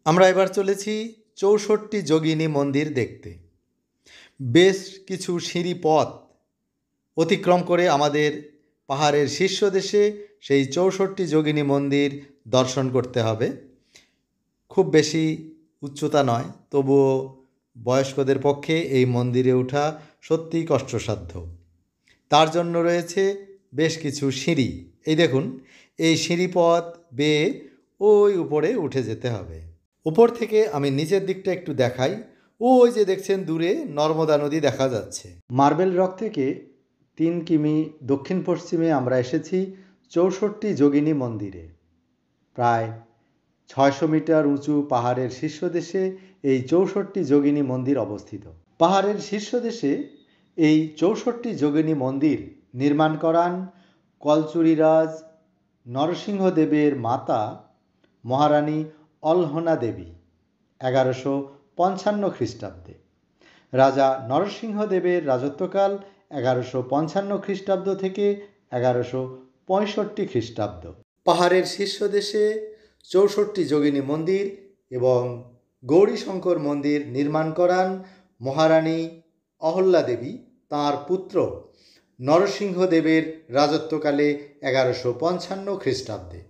আমরা এবার চলেছি ৬৪ যোগিনী মন্দির দেখতে। বেশ কিছু সিঁড়ি পথ অতিক্রম করে আমাদের পাহাড়ের শীর্ষদেশে সেই ৬৪ যোগিনী মন্দির দর্শন করতে হবে। খুব বেশি উচ্চতা নয়, তবুও বয়স্কদের পক্ষে এই মন্দিরে ওঠা সত্যিই কষ্টসাধ্য। তার জন্য রয়েছে বেশ কিছু সিঁড়ি। এই দেখুন, এই সিঁড়ি পথ বেয়ে ওই উপরে উঠে যেতে হবে। উপর থেকে আমি নিচের দিকটা একটু দেখাই। ওই যে দেখছেন দূরে নর্মদা নদী দেখা যাচ্ছে। মার্বেল রক থেকে ৩ কিমি দক্ষিণ পশ্চিমে আমরা এসেছি ৬৪ যোগিনী মন্দিরে। প্রায় ৬০০ মিটার উঁচু পাহাড়ের শীর্ষদেশে এই ৬৪ যোগিনী মন্দির অবস্থিত। পাহাড়ের শীর্ষদেশে এই ৬৪ যোগিনী মন্দির নির্মাণ করান কলচুরিরাজ নরসিংহদেবের মাতা মহারানী অলহনা দেবী ১১৫৫ খ্রিস্টাব্দে। রাজা নরসিংহদেবের রাজত্বকাল ১১৫৫ খ্রিস্টাব্দ থেকে ১১৬৫ খ্রিস্টাব্দ। পাহাড়ের শীর্ষদেশে ৬৪ যোগিনী মন্দির এবং গৌরীশঙ্কর মন্দির নির্মাণ করান মহারানী অহল্যা দেবী তাঁর পুত্র নরসিংহদেবের রাজত্বকালে ১১৫৫ খ্রিস্টাব্দে।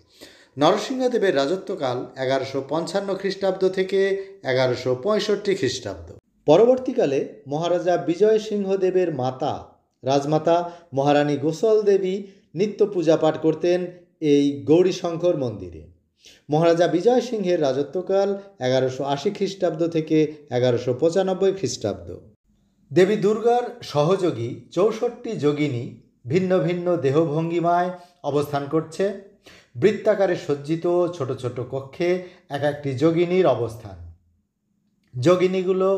নরসিংহদেবের রাজত্বকাল ১১৫৫ খ্রিস্টাব্দ থেকে ১১৬৫ খ্রিস্টাব্দ। পরবর্তীকালে মহারাজা বিজয় সিংহদেবের মাতা রাজমাতা মহারানী গোসল দেবী নিত্য পূজাপাঠ করতেন এই গৌরীশঙ্কর মন্দিরে। মহারাজা বিজয় সিংহের রাজত্বকাল ১১৮০ খ্রিস্টাব্দ থেকে ১১৯৫ খ্রিস্টাব্দ। দেবী দুর্গার সহযোগী ৬৪ যোগিনী ভিন্ন ভিন্ন দেহভঙ্গিমায় অবস্থান করছে। বৃত্তাকারে সজ্জিত ছোট ছোট কক্ষে এক একটি যোগিনীর অবস্থান। যোগিনীগুলো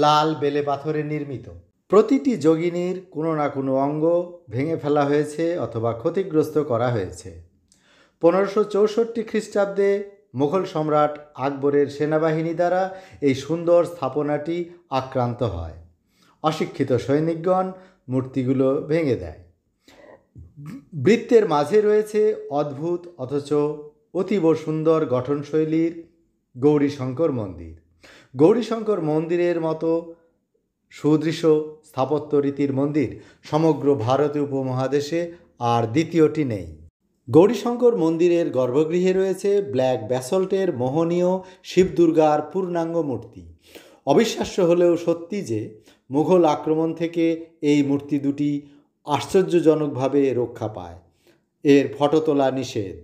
লাল বেলে পাথরে নির্মিত। প্রতিটি যোগিনীর কোনো না কোনো অঙ্গ ভেঙে ফেলা হয়েছে অথবা ক্ষতিগ্রস্ত করা হয়েছে। ১৫৬৪ খ্রিস্টাব্দে মুঘল সম্রাট আকবরের সেনাবাহিনী দ্বারা এই সুন্দর স্থাপনাটি আক্রান্ত হয়। অশিক্ষিত সৈনিকগণ মূর্তিগুলো ভেঙে দেয়। বৃত্তের মাঝে রয়েছে অদ্ভুত অথচ অতীব সুন্দর গঠনশৈলীর গৌরীশঙ্কর মন্দির। গৌরীশঙ্কর মন্দিরের মতো সুদৃশ্য স্থাপত্য রীতির মন্দির সমগ্র ভারতীয় উপমহাদেশে আর দ্বিতীয়টি নেই। গৌরীশঙ্কর মন্দিরের গর্ভগৃহে রয়েছে ব্ল্যাক ব্যাসল্টের মোহনীয় শিব দুর্গার পূর্ণাঙ্গ মূর্তি। অবিশ্বাস্য হলেও সত্যি যে মুঘল আক্রমণ থেকে এই মূর্তি দুটি আশ্চর্যজনকভাবে রক্ষা পায়। এর ফটো তোলা নিষেধ।